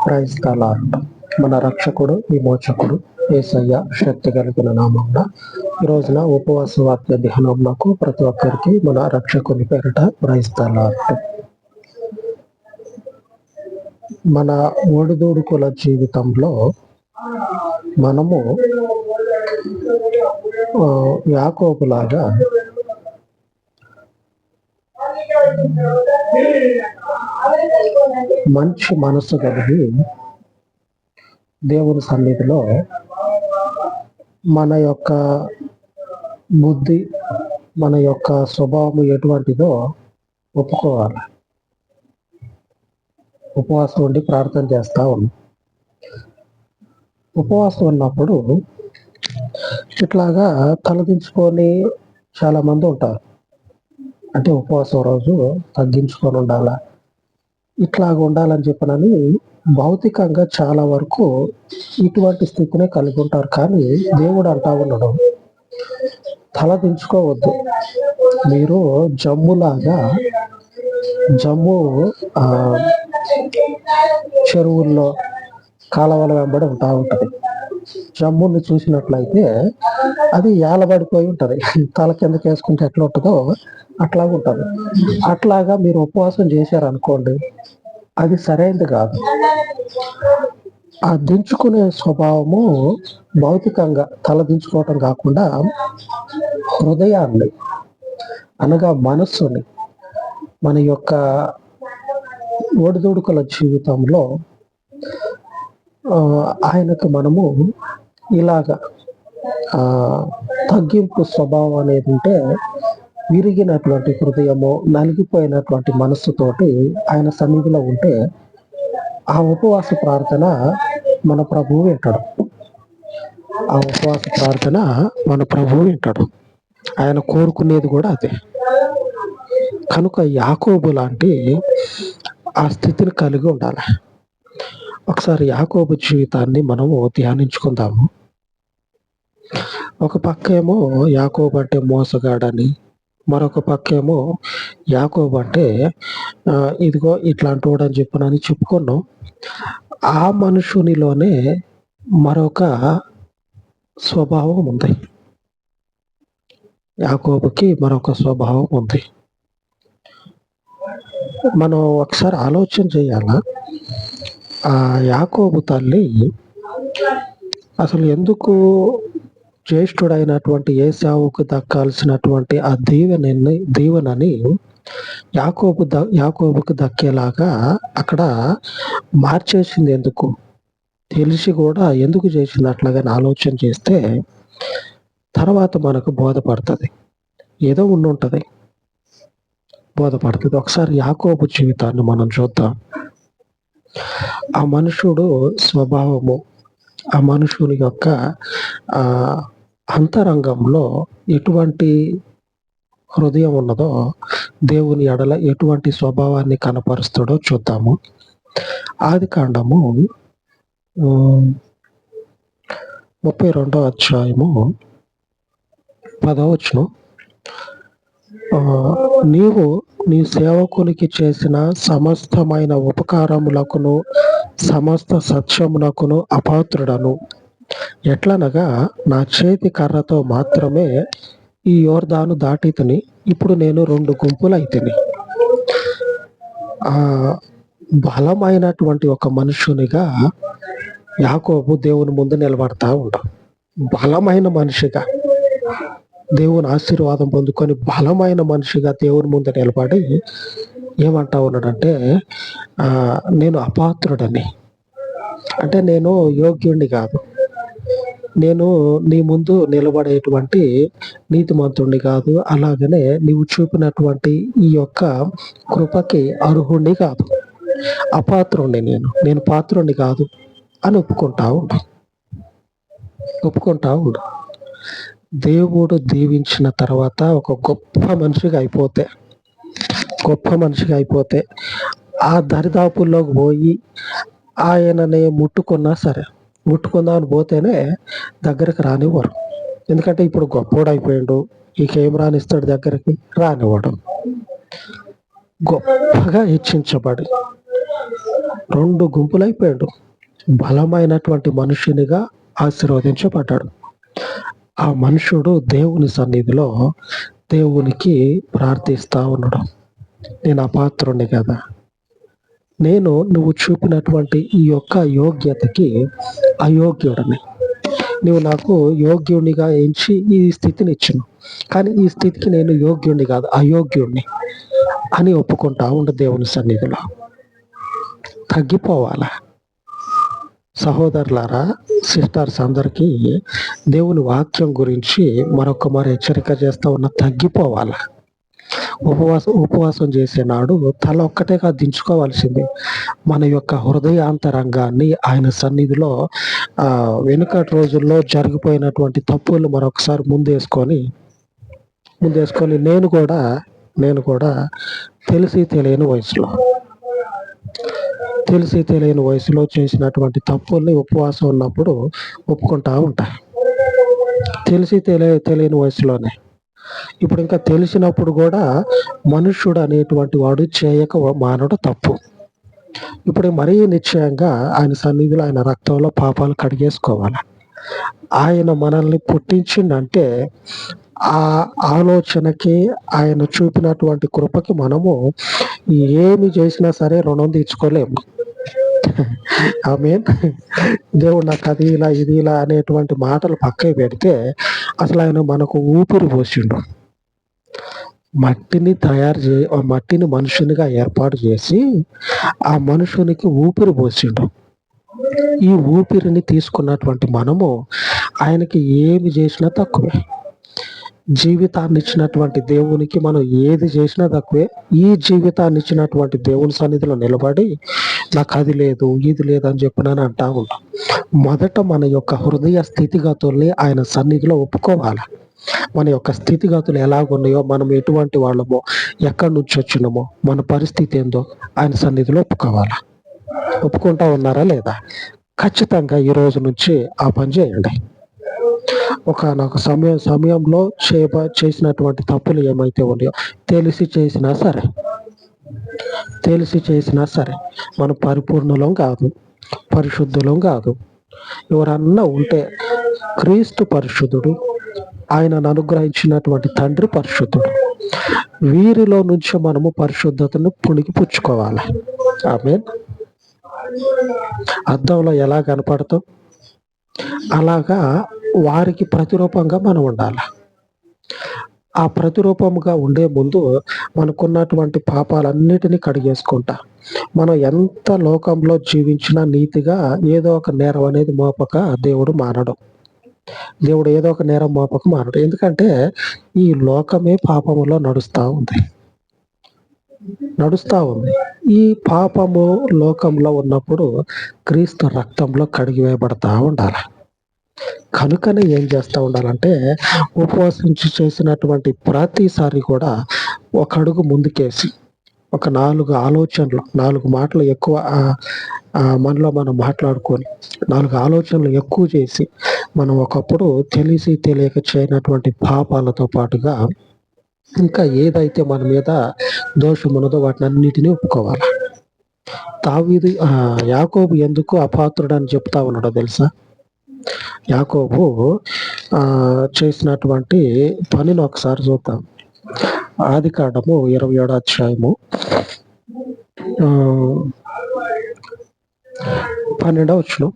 Praise the lord. మన రక్షకుడు విమోచకుడు యేసయ్య శక్తి కలిగిన నామమున ఈ రోజున ఉపవాస వాక్య ధ్యానమునకు ప్రతి ఒక్కరికి మన రక్షకుని పేరిట ప్రైజ్ ద లార్డ్. మన ఒడిదుడుకుల జీవితంలో మనము యాకోబులాగా మంచి మనసు కలిగి దేవుని సన్నిధిలో మన యొక్క బుద్ధి, మన యొక్క స్వభావం ఎటువంటిదో ఒప్పుకోవాలి. ఉపవాసం ఉండి ప్రార్థన చేస్తా ఉన్నాం. ఉపవాసం ఉన్నప్పుడు ఇట్లాగా తలదించుకొని చాలా మంది ఉంటారు. అంటే ఉపవాసం రోజు తగ్గించుకొని ఉండాలా, ఇట్లాగ ఉండాలని చెప్పనని భౌతికంగా చాలా వరకు ఇటువంటి స్థితినే కలిగి ఉంటారు. కానీ దేవుడు అంటా ఉన్నాడు, తల దించుకోవద్దు. మీరు జమ్ములాగా, జమ్ము చెరువుల్లో కాలవల వెంబడి ఉంటా ఉంటది. జమ్ముని చూసినట్లయితే అది ఏలబడిపోయి ఉంటది. తల కిందకి వేసుకుంటే ఎట్లా ఉంటుందో అట్లాగా ఉంటుంది. అట్లాగా మీరు ఉపవాసం చేశారనుకోండి, అది సరైనది కాదు. ఆ దించుకునే స్వభావము భౌతికంగా తల దించుకోవటం కాకుండా హృదయాన్ని అనగా మనస్సుని, మన యొక్క ఒడిదుడుకుల జీవితంలో ఆయనకు మనము ఇలాగా తగ్గింపు స్వభావం అనేది ఉంటే, విరిగినటువంటి హృదయము, నలిగిపోయినటువంటి మనస్సుతోటి ఆయన సన్నిధిలో ఉంటే ఆ ఉపవాస ప్రార్థన మన ప్రభువు వింటాడు. ఆ ఉపవాస ప్రార్థన మన ప్రభువు వింటాడు. ఆయన కోరుకునేది కూడా అదే. కనుక యాకోబు లాంటి ఆ స్థితిని కలిగి ఉండాలి. ఒకసారి యాకోబు జీవితాన్ని మనము ధ్యానించుకుందాము. ఒక పక్కేమో యాకోబు అంటే మోసగాడని, మరొక పక్కేమో యాకోబు అంటే ఇదిగో ఇట్లాంటి వాడని చెప్పనని చెప్పుకున్నాం. ఆ మనుషునిలోనే మరొక స్వభావం ఉంది. యాకోబుకి మరొక స్వభావం ఉంది. మనం ఒకసారి ఆలోచన చేయాలా, ఆ యాకోబు తల్లి అసలు ఎందుకు జ్యేష్ఠుడైనటువంటి ఏశావుకు దక్కాల్సినటువంటి ఆ దీవెనని యాకోబుకు దక్కేలాగా అక్కడ మార్చేసింది ఎందుకు? తెలిసి కూడా ఎందుకు చేసింది అట్లాగని ఆలోచన చేస్తే తర్వాత మనకు బోధపడుతుంది. ఏదో ఉండుంటుంది, బోధపడుతుంది. ఒకసారి యాకోబు జీవితాన్ని మనం చూద్దాం. ఆ మనుషుడు స్వభావము, ఆ మనుషుని యొక్క అంతరంగంలో ఎటువంటి హృదయం ఉన్నదో, దేవుని ఎడల ఎటువంటి స్వభావాన్ని కనపరుస్తాడో చూద్దాము. ఆదికాండము 32వ అధ్యాయము 10వ వచనం, నీవు నీ సేవకునికి చేసిన సమస్తమైన ఉపకారములకును సమస్త సత్యమునకును అపాత్రుడను. ఎట్లనగా నా చేతి కర్రతో మాత్రమే ఈ యోర్దాను దాటితిని, ఇప్పుడు నేను 2 గుంపులైతిని. బలమైనటువంటి ఒక మనుషునిగా యాకోబు దేవుని ముందు నిలబడతా ఉంటాం. బలమైన మనిషిగా, దేవుని ఆశీర్వాదం పొందుకొని బలమైన మనిషిగా దేవుని ముందు నిలబడి ఏమంటా ఉన్నాడంటే, నేను అపాత్రుడని, అంటే నేను యోగ్యుడిని కాదు, నేను నీ ముందు నిలబడేటువంటి నీతిమంతుడిని కాదు, అలాగనే నీవు చూపినటువంటి ఈ యొక్క కృపకి అర్హుడిని కాదు, అపాత్రుడిని, నేను పాత్రుడిని కాదు అని ఒప్పుకుంటా ఉండు. దేవుడు దీవించిన తర్వాత ఒక గొప్ప మనిషిగా అయిపోతే ఆ దరిదాపుల్లోకి పోయి ఆయననే ముట్టుకుందామని పోతేనే దగ్గరకు రానివ్వరు. ఎందుకంటే ఇప్పుడు గొప్పోడు అయిపోయాడు, ఇకేం రానిస్తాడు దగ్గరికి? రానివ్వడం. గొప్పగా హెచ్చించబడి రెండు గుంపులైపోయాడు. బలమైనటువంటి మనుషునిగా ఆశీర్వదించబడ్డాడు. ఆ మనుషుడు దేవుని సన్నిధిలో దేవునికి ప్రార్థిస్తా ఉన్నాడు. నేను అపాత్రుణ్ణి కదా, నువ్వు చూపినటువంటి ఈ యొక్క యోగ్యతకి అయోగ్యుడిని. నువ్వు నాకు యోగ్యునిగా ఎంచి ఈ స్థితిని ఇచ్చును, కానీ ఈ స్థితికి నేను యోగ్యుణ్ణి కాదు, అయోగ్యుణ్ణి అని ఒప్పుకుంటా ఉండు. దేవుని సన్నిధిలో తగ్గిపోవాలా. సహోదరులారా, సిస్టర్స్ అందరికీ దేవుని వాక్యం గురించి మరొక హెచ్చరిక చేస్తా ఉన్న, తగ్గిపోవాలా. ఉపవాసం చేసే నాడు తల ఒక్కటేగా దించుకోవాల్సింది. మన యొక్క హృదయాంతరంగాన్ని ఆయన సన్నిధిలో వెనుకటి రోజుల్లో జరిగిపోయినటువంటి తప్పులు మరొకసారి ముందేసుకొని నేను కూడా తెలిసి తెలియని వయసులో చేసినటువంటి తప్పుల్ని ఉపవాసం ఉన్నప్పుడు ఒప్పుకుంటా ఉంటా. తెలియని వయసులోనే. ఇప్పుడు ఇంకా తెలిసినప్పుడు కూడా మనుష్యుడు అనేటువంటి వాడు చేయక మానడు తప్పు. ఇప్పుడు మరీ నిశ్చయంగా ఆయన సన్నిధిలో ఆయన రక్తంలో పాపాలు కడిగేసుకోవాలి. ఆయన మనల్ని పుట్టించిందంటే ఆ ఆలోచనకి, ఆయన చూపినటువంటి కృపకి మనము ఏమి చేసినా సరే రుణం తీర్చుకోలేము. ఆమేన్. దేవుడు నాకు అది ఇలా ఇది ఇలా అనేటువంటి మాటలు పక్కకి పెడితే, అసలు ఆయన మనకు ఊపిరి పోసిండు. మట్టిని మనుషునిగా ఏర్పాటు చేసి ఆ మనుషునికి ఊపిరి పోసిండు. ఈ ఊపిరిని తీసుకున్నటువంటి మనము ఆయనకి ఏమి చేసినా తక్కువే. జీవితాన్ని ఇచ్చినటువంటి దేవునికి మనం ఏది చేసినా తక్కువే. ఈ జీవితాన్ని ఇచ్చినటువంటి దేవుని సన్నిధిలో నిలబడి నాకు అది లేదు ఇది లేదు అని చెప్పినాను అంటా ఉంటాం. మొదట మన యొక్క హృదయ స్థితిగతుల్ని ఆయన సన్నిధిలో ఒప్పుకోవాలి. మన యొక్క స్థితిగతులు ఎలాగున్నాయో, మనం ఎటువంటి వాళ్ళమో, ఎక్కడి నుంచి వచ్చినామో, మన పరిస్థితి ఏందో ఆయన సన్నిధిలో ఒప్పుకోవాలి. ఒప్పుకుంటా ఉన్నారా లేదా? ఖచ్చితంగా ఈ రోజు నుంచి ఆ పని చేయండి. ఒకనొక సమయంలో చేసినటువంటి తప్పులు ఏమైతే ఉన్నాయో, తెలిసి చేసినా సరే మనం పరిపూర్ణులం కాదు, పరిశుద్ధులం కాదు. ఎవరన్నా ఉంటే క్రీస్తు పరిశుద్ధుడు, ఆయనను అనుగ్రహించినటువంటి తండ్రి పరిశుద్ధుడు. వీరిలో నుంచి మనము పరిశుద్ధతను పుణికిపుచ్చుకోవాలి. ఆమేన్. అద్దంలో ఎలా కనపడతాం అలాగా వారికి ప్రతిరూపంగా మనం ఉండాలి. ఆ ప్రతిరూపంగా ఉండే ముందు మనకున్నటువంటి పాపాలన్నిటినీ కడిగేసుకుంటా, మనం ఎంత లోకంలో జీవించినా నీతిగా ఏదో ఒక నేరం అనేది మోపక దేవుడు ఏదో ఒక నేరం మోపక మానడు. ఎందుకంటే ఈ లోకమే పాపములో నడుస్తూ ఉంది. ఈ పాపము లోకంలో ఉన్నప్పుడు క్రీస్తు రక్తంలో కడిగివేయబడతా ఉండాలి. కనుకనే ఏం చేస్తూ ఉండాలంటే, ఉపవాసించి చేసినటువంటి ప్రతిసారి కూడా ఒక అడుగు ముందుకేసి, ఒక 4 ఆలోచనలు, 4 మాటలు ఎక్కువ మనలో మనం మాట్లాడుకొని, 4 ఆలోచనలు ఎక్కువ చేసి, మనం ఒకప్పుడు తెలిసి తెలియక చేయనటువంటి పాపాలతో పాటుగా ఇంకా ఏదైతే మన మీద దోషం ఉన్నదో వాటిని అన్నిటినీ ఒప్పుకోవాలి. యాకోబు ఎందుకు అపాత్రుడు అని చెప్తా ఉన్నాడో తెలుసా? యాకోబు చేసినటువంటి పనిని ఒకసారి చూద్దాం. ఆదికాండము 27వ అధ్యాయము 12వ వచనం.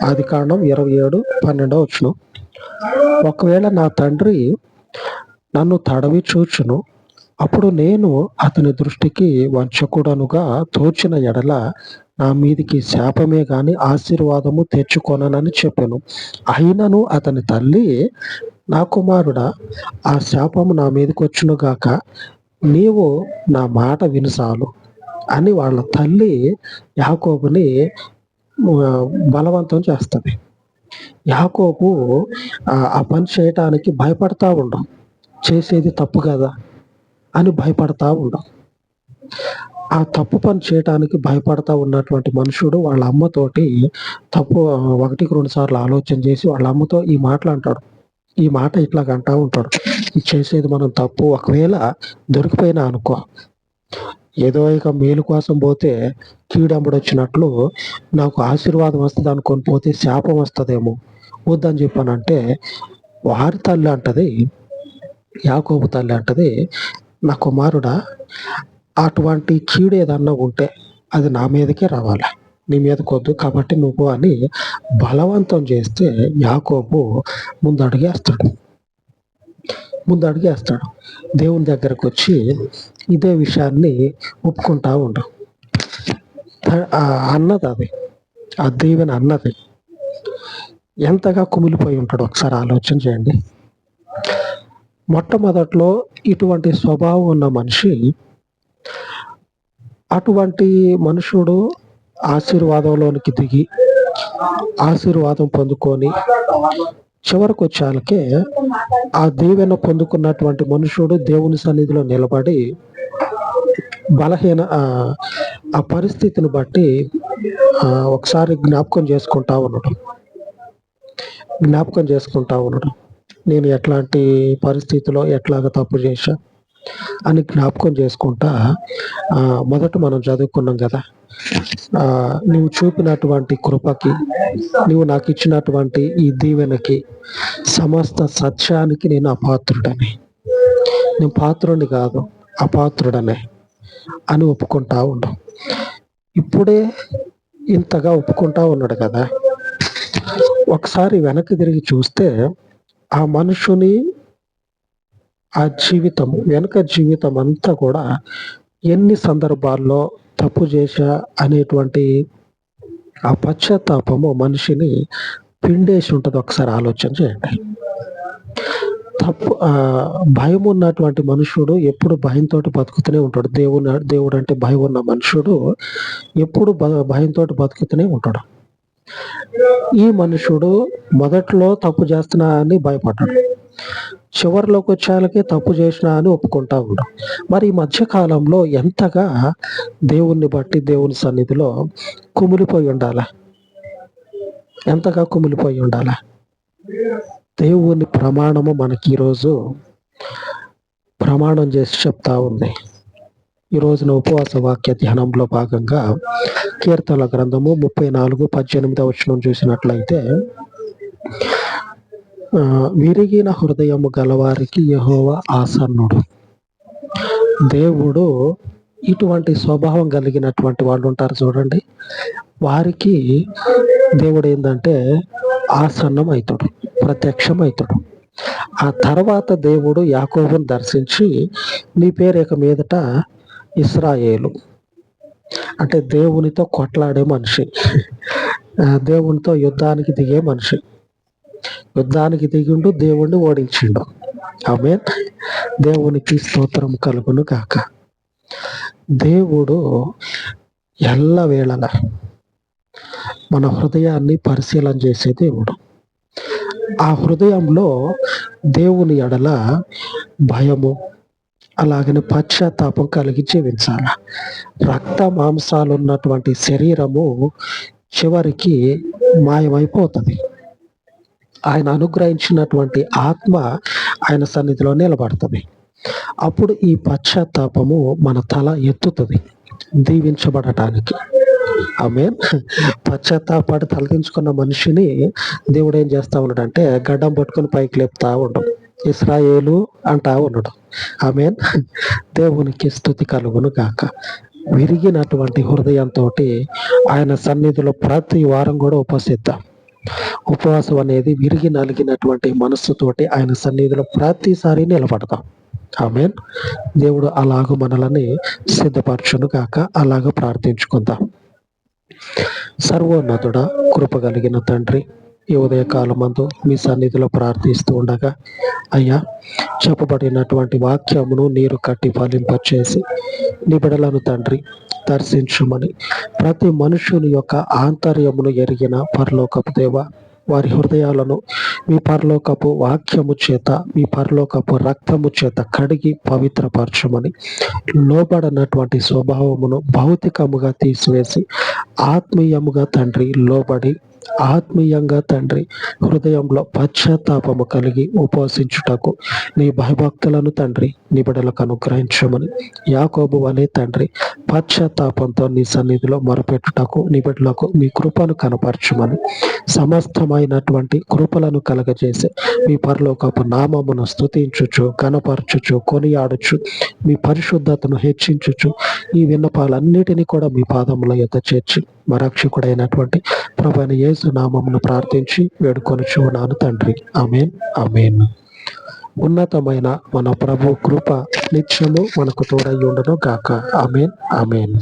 ఆదికాండం 27:12వ వచనం. ఒకవేళ నా తండ్రి నన్ను తడవి చూచును, అప్పుడు నేను అతని దృష్టికి వంచకుడనుగా తోచిన ఎడల నా మీదికి శాపమే గాని ఆశీర్వాదము తెచ్చుకొననని చెప్పాను. అయినను అతని తల్లి, నా కుమారుడా, ఆ శాపము నా మీదకి వచ్చును గాక, నీవు నా మాట వినుసాలు అని వాళ్ళ తల్లి యాకోబుని బలవంతం చేస్తుంది. యాకోబు ఆ పని చేయటానికి భయపడతా ఉండం, చేసేది తప్పు కదా అని భయపడతా ఉండం. ఆ తప్పు పని చేయటానికి భయపడతా ఉన్నటువంటి మనుషుడు వాళ్ళ అమ్మతోటి తప్పు 1-2 సార్లు ఆలోచన చేసి వాళ్ళ అమ్మతో ఈ మాటలు అంటాడు. ఈ మాట ఇట్లాగ అంటా ఉంటాడు, ఇది చేసేది మనం తప్పు, ఒకవేళ దొరికిపోయినా అనుకో, ఏదో ఇక మేలు కోసం పోతే కీడెంబడొచ్చినట్లు నాకు ఆశీర్వాదం వస్తుంది అనుకొని పోతే శాపం వస్తుందేమో, వద్దని చెప్పానంటే వారి తల్లి అంటది, యాకోబు తల్లి అంటది, నా కుమారుడా, అటువంటి కీడు ఏదన్నా ఉంటే అది నా మీదకే రావాలి, నీ మీదకి వద్దు, కాబట్టి నువ్వు అని బలవంతం చేస్తే యాకోబు ముందడుగేస్తాడు. దేవుని దగ్గరకు వచ్చి ఇదే విషయాన్ని ఒప్పుకుంటా ఉండు. అన్నది అది, ఆ దేవుని అన్నది ఎంతగా కుమిలిపోయి ఉంటాడు ఒకసారి ఆలోచన చేయండి. మొట్టమొదట్లో ఇటువంటి స్వభావం ఉన్న మనిషి, అటువంటి మనుషుడు ఆశీర్వాదంలోనికి దిగి ఆశీర్వాదం పొందుకొని చివరికి వచ్చాలకే ఆ దీవెన పొందుకున్నటువంటి మనుషుడు దేవుని సన్నిధిలో నిలబడి బలహీన ఆ పరిస్థితిని బట్టి ఒకసారి జ్ఞాపకం చేసుకుంటా ఉన్నాడు. నేను ఎట్లాంటి పరిస్థితిలో ఎట్లాగ తప్పు చేశా అని జ్ఞాపకం చేసుకుంటా, మొదట మనం చదువుకున్నాం కదా, నువ్వు చూపినటువంటి కృపకి, నువ్వు నాకు ఇచ్చినటువంటి ఈ దీవెనకి, సమస్త సత్యానికి నేను అపాత్రుడని, నేను పాత్రుడిని కాదు అపాత్రుడనే అని ఒప్పుకుంటా ఉన్నాం. ఇప్పుడే ఇంతగా ఒప్పుకుంటా ఉన్నాడు కదా, ఒకసారి వెనక్కి తిరిగి చూస్తే ఆ మనుషుని ఆ వెనుక జీవితం అంతా కూడా ఎన్ని సందర్భాల్లో తప్పు చేశా అనేటువంటి ఆ పశ్చాత్తాపము మనిషిని పిండేసి ఉంటుంది. ఒకసారి ఆలోచన చేయండి. భయం ఉన్నటువంటి మనుషుడు ఎప్పుడు భయంతో బతుకుతూనే ఉంటాడు. దేవుడు అంటే భయం ఉన్న మనుషుడు ఎప్పుడు భయంతో బతుకుతూనే ఉంటాడు. ఈ మనుషుడు మొదట్లో తప్పు చేస్తున్నా అని భయపడ్డాడు, చివరిలోకి వచ్చాలకే తప్పు చేసినా అని ఒప్పుకుంటా ఉన్నాడు. మరి ఈ మధ్య కాలంలో ఎంతగా దేవుణ్ణి బట్టి దేవుని సన్నిధిలో కుమిలిపోయి ఉండాలా, ఎంతగా కుమిలిపోయి ఉండాలా. దేవుని ప్రమాణము మనకి ఈరోజు ప్రమాణం చేసి చెప్తా ఉంది. ఈ రోజున ఉపవాస వాక్య ధ్యానంలో భాగంగా కీర్తనల గ్రంథము 34:18 చూసినట్లయితే, విరిగిన హృదయము గలవారికి యెహోవా ఆసన్నుడు. దేవుడు ఇటువంటి స్వభావం కలిగినటువంటి వాళ్ళు ఉంటారు చూడండి, వారికి దేవుడు ఏంటంటే ఆసన్నమవుతాడు, ప్రత్యక్షమవుతాడు. ఆ తర్వాత దేవుడు యాకోబును దర్శించి, నీ పేరు ఇక మీదట ఇశ్రాయేలు, అంటే దేవునితో కొట్లాడే మనిషి, దేవునితో యుద్ధానికి దిగే మనిషి. యుద్ధానికి దిగిండు, దేవుణ్ణి ఓడించిండు. ఆమేన్. దేవునికి స్తోత్రం కలుగును గాక. దేవుడు ఎల్లవేళలా మన హృదయాన్ని పరిశీలన చేసే దేవుడు. ఆ హృదయంలో దేవుని ఎడల భయము, అలాగనే పశ్చాత్తాపం కలిగి జీవించాల. రక్త మాంసాలు ఉన్నటువంటి శరీరము చివరికి మాయమైపోతుంది. ఆయన అనుగ్రహించినటువంటి ఆత్మ ఆయన సన్నిధిలో నిలబడుతుంది. అప్పుడు ఈ పశ్చాత్తాపము మన తల ఎత్తుతుంది దీవించబడటానికి. ఆమేన్. పశ్చాత్తాపడి తలదించుకున్న మనిషిని దేవుడు ఏం చేస్తా ఉన్నాడంటే గడ్డం పట్టుకుని పైకి లేపుతా ఉండడం, ఇశ్రాయేలు అంటా ఉండడం. ఆమేన్. దేవునికి స్తుతి కలుగును గాక. విరిగినటువంటి హృదయంతో ఆయన సన్నిధిలో ప్రతి వారం కూడా ఉపవసిద్దాం. ఉపవాసం అనేది విరిగి నలిగినటువంటి మనస్సుతోటి ఆయన సన్నిధిలో ప్రతిసారి నిలబడతాం. ఆమేన్. దేవుడు అలాగ మనలని సిద్ధపరచును గాక. అలాగ ప్రార్థించుకుందాం. సర్వోన్నతుడా, కృప కలిగిన తండ్రి, ఈ ఉదయకాలమందు మీ సన్నిధిలో ప్రార్థిస్తూ ఉండగా, అయ్యా, చెప్పబడినటువంటి వాక్యమును నీరు కట్టి ఫలింపచేసి నీ బిడ్డలను తండ్రి దర్శించుమని, ప్రతి మనుషుని యొక్క ఆంతర్యమును ఎరిగిన పరలోకపు దేవ, వారి హృదయాలను మీ పరలోకపు వాక్యము చేత, మీ పరలోకపు రక్తము చేత కడిగి పవిత్రపరచమని, లోబడినటువంటి స్వభావమును భౌతికముగా తీసివేసి ఆత్మీయముగా తండ్రి లోబడి ఆత్మీయంగా తండ్రి హృదయంలో పశ్చాత్తాపము కలిగి ఉపవసించుటకు నీ భయభక్తులను తండ్రి నీ బిడ్డలకు అనుగ్రహించమని, యాకోబు వలె తండ్రి పశ్చాత్తాపంతో నీ సన్నిధిలో మొరపెట్టుటకు నీ బిడ్డలకు మీ కృపను కనపరచమని, సమస్తమైనటువంటి కృపలను కలగజేసే మీ పరలోకపు నామమును స్తుతించుచు కనపరచుచు కొనియాడుచు మీ పరిశుద్ధతను హెచ్చించుచు ఈ విన్నపాలన్నిటినీ కూడా మీ పాదముల యొద్ద చేర్చి మా రక్షకుడైనటువంటి ప్రభువైన యేసు నామమును ప్రార్థించి వేడుకొనుచున్నాను తండ్రి. ఆమేన్, ఆమేన్. ఉన్నతమైన మన ప్రభు కృప నిత్యము మనకు తోడై ఉండును గాక. ఆమేన్, ఆమేన్.